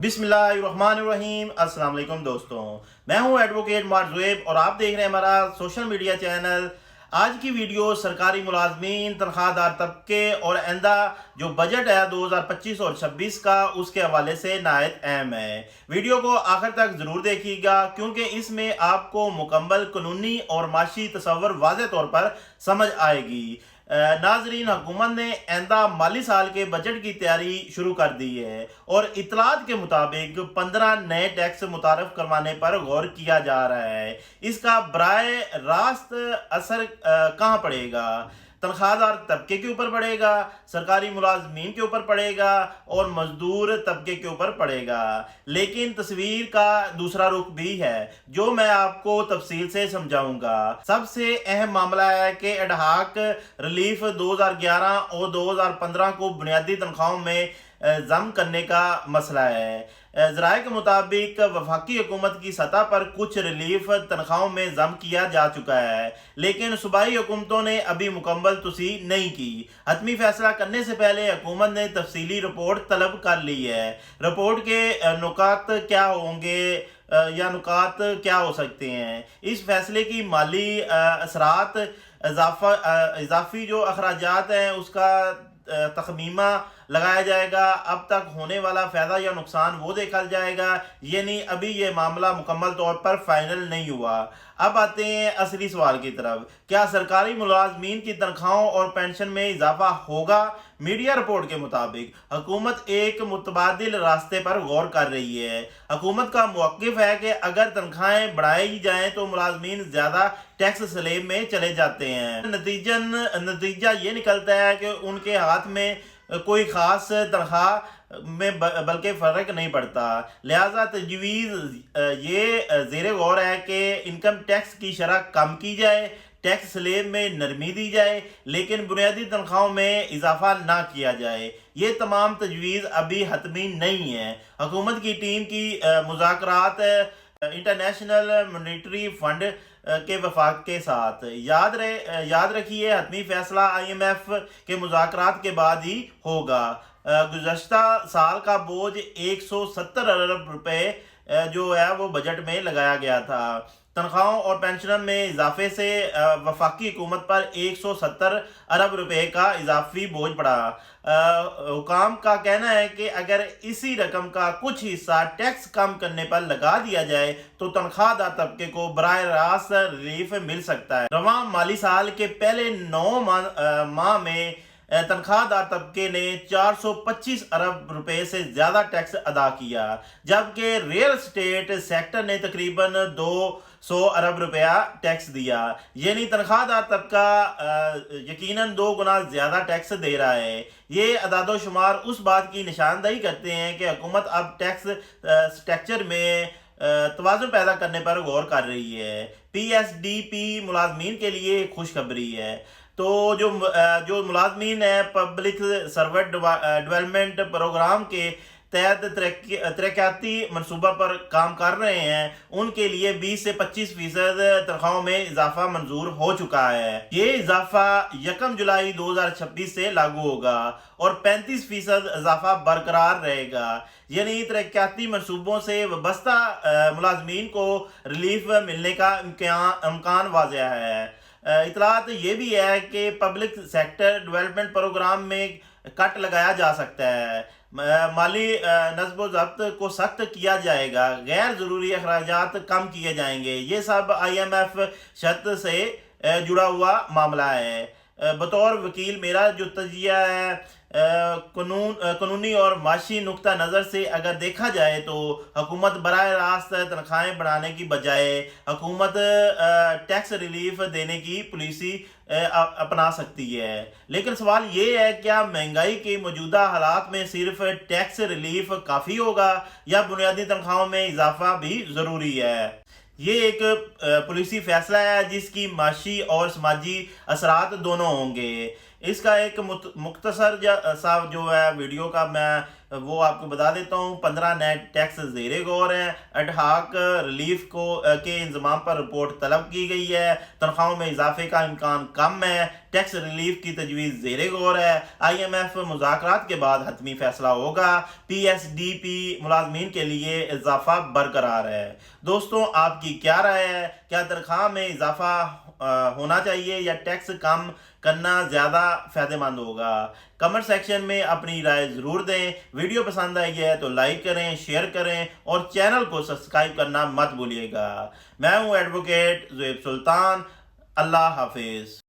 बिस्मिल्लाहिर्रहमानिर्रहीम। अस्सलाम वालेकुम दोस्तों, मैं हूं एडवोकेट मारजुएब और आप देख रहे हैं हमारा सोशल मीडिया चैनल। आज की वीडियो सरकारी मुलाजमीन, तनख्वाहदार तबके और आइंदा जो बजट है 2025 और 26 का, उसके हवाले से नहायत अहम है। वीडियो को आखिर तक ज़रूर देखिएगा क्योंकि इसमें आपको मुकम्मल कानूनी और माशी तस्वर वाज़ेह तौर पर समझ आएगी। नाजरीन, हुकूमत ने आइंदा माली साल के बजट की तैयारी शुरू कर दी है और इतलात के मुताबिक 15 नए टैक्स मुतारफ करवाने पर गौर किया जा रहा है। इसका बराए रास्त असर कहाँ पड़ेगा? तनख्वाहदार तबके के ऊपर पड़ेगा, सरकारी मुलाजमीन के ऊपर पड़ेगा और मजदूर तबके के ऊपर पड़ेगा। लेकिन तस्वीर का दूसरा रुख भी है जो मैं आपको तफसील से समझाऊंगा। सबसे अहम मामला है कि एडहाक रिलीफ 2011 और 2015 को बुनियादी तनख्वाहों में जम करने का मसला है। ज़राए के मुताबिक वफाकी हुकूमत की सतह पर कुछ रिलीफ तनख्वाहों में जम किया जा चुका है, लेकिन सूबाई हुकूमतों ने अभी मुकम्मल तोसीह नहीं की। हतमी फैसला करने से पहले हुकूमत ने तफसीली रिपोर्ट तलब कर ली है। रिपोर्ट के नुकात क्या होंगे या नुकात क्या हो सकते हैं? इस फैसले की माली असरात, इजाफी जो अखराजात हैं उसका तखमीमा लगाया जाएगा। अब तक होने वाला फ़ायदा या नुकसान वो देखा जाएगा, यानी अभी ये मामला मुकम्मल तौर पर फाइनल नहीं हुआ। अब आते हैं असली सवाल की तरफ, क्या सरकारी मुलाजमीन की तनख्वाहों और पेंशन में इजाफा होगा? मीडिया रिपोर्ट के मुताबिक हुकूमत एक मुतबादिल रास्ते पर गौर कर रही है। हुकूमत का मौक़िफ़ है कि अगर तनख्वाहें बढ़ाई जाएँ तो मुलाजमीन ज़्यादा टैक्स स्लैब में चले जाते हैं। नतीजा ये निकलता है कि उनके हाथ में कोई ख़ास तनख्वाह में बल्कि फ़र्क नहीं पड़ता। लिहाजा तजवीज़ ये ज़ेर गौर है कि इनकम टैक्स की शरह कम की जाए, टैक्स स्लैब में नरमी दी जाए, लेकिन बुनियादी तनख्वाहों में इजाफा ना किया जाए। ये तमाम तजवीज़ अभी हतमी नहीं है। हुकूमत की टीम की मुज़ाकरात इंटरनेशनल मॉनेटरी फंड के वफाक के साथ। याद रखिए, हतमी फैसला IMF के मुज़ाकरात के बाद ही होगा। गुज़श्ता साल का बोझ 170 अरब रुपए जो है वो बजट में लगाया गया था। तनख्वाहों और पेंशन में इजाफे से वफाकी हुकूमत पर 170 अरब रुपए का इजाफी बोझ पड़ा। हुकाम का कहना है कि अगर इसी रकम का कुछ हिस्सा टैक्स कम करने पर लगा दिया जाए तो तनख्वाहदार तबके को बराह रास्त रिलीफ मिल सकता है। रवां माली साल के पहले 9 माह में तनख्वाहदार तबके ने 425 अरब रुपए से ज़्यादा टैक्स अदा किया, जबकि रियल एस्टेट सेक्टर ने तकरीबन 200 अरब रुपया टैक्स दिया। यानी तनख्वाहदार तबका यकीनन 2 गुना ज़्यादा टैक्स दे रहा है। ये अदाद-ओ-शुमार उस बात की निशानदही करते हैं कि हुकूमत अब टैक्स स्ट्रक्चर में तवाज़ुन पैदा करने पर गौर कर रही है। PSDP मुलाजमीन के लिए खुशखबरी है। तो जो मुलाजमीन है पब्लिक सर्वेंट डेवलपमेंट प्रोग्राम के तहत तरक्याती मनसूबा पर काम कर रहे हैं, उनके लिए 20 से 25% तनख्वाहों में इजाफा मंजूर हो चुका है। ये इजाफा 1 जुलाई 2026 से लागू होगा और 35% इजाफा बरकरार रहेगा। यानी तरक्याती मनसूबों से वाबस्ता मुलाजमीन को रिलीफ मिलने का इम्कान वाज़ेह है। इतलात ये भी है कि पब्लिक सेक्टर डेवलपमेंट प्रोग्राम में कट लगाया जा सकता है, माली नज़्म व ज़ब्त को सख्त किया जाएगा, गैर ज़रूरी अखराजात कम किए जाएंगे। ये सब IMF शर्त से जुड़ा हुआ मामला है। बतौर वकील मेरा जो तजिया है, कानूनी और माशी नुक्ता नज़र से अगर देखा जाए तो हुकूमत बराह रास्त तनख्वाहें बढ़ाने की बजाय हुकूमत टैक्स रिलीफ देने की पॉलिसी अपना सकती है। लेकिन सवाल ये है, क्या महंगाई के मौजूदा हालात में सिर्फ टैक्स रिलीफ काफ़ी होगा या बुनियादी तनख्वाहों में इजाफा भी ज़रूरी है? ये एक पॉलिसी फैसला है जिसकी माशी और समाजी असरात दोनों होंगे। इसका एक मुख्तसर सा जो है वीडियो का मैं وہ آپ کو بتا دیتا ہوں۔ 15 نئے ٹیکس زیر غور ہیں۔ اڈہاک ریلیف کے انضمام پر رپورٹ طلب کی گئی ہے۔ تنخواہوں میں اضافے کا امکان کم ہے۔ ٹیکس ریلیف کی تجویز زیر غور ہے۔ IMF مذاکرات کے بعد حتمی فیصلہ ہوگا۔ PSDP ملازمین کے لیے اضافہ برقرار ہے۔ دوستوں، آپ کی کیا رائے ہے؟ کیا تنخواہ میں اضافہ ہونا چاہیے یا ٹیکس کم کرنا زیادہ فائدہ مند ہوگا؟ کمنٹ سیکشن میں اپنی رائے ضرور دیں۔ ویڈیو پسند آئی ہے تو لائک کریں، شیئر کریں اور چینل کو سبسکرائب کرنا مت بھولیے گا۔ میں ہوں ایڈوکیٹ زویب سلطان۔ اللہ حافظ۔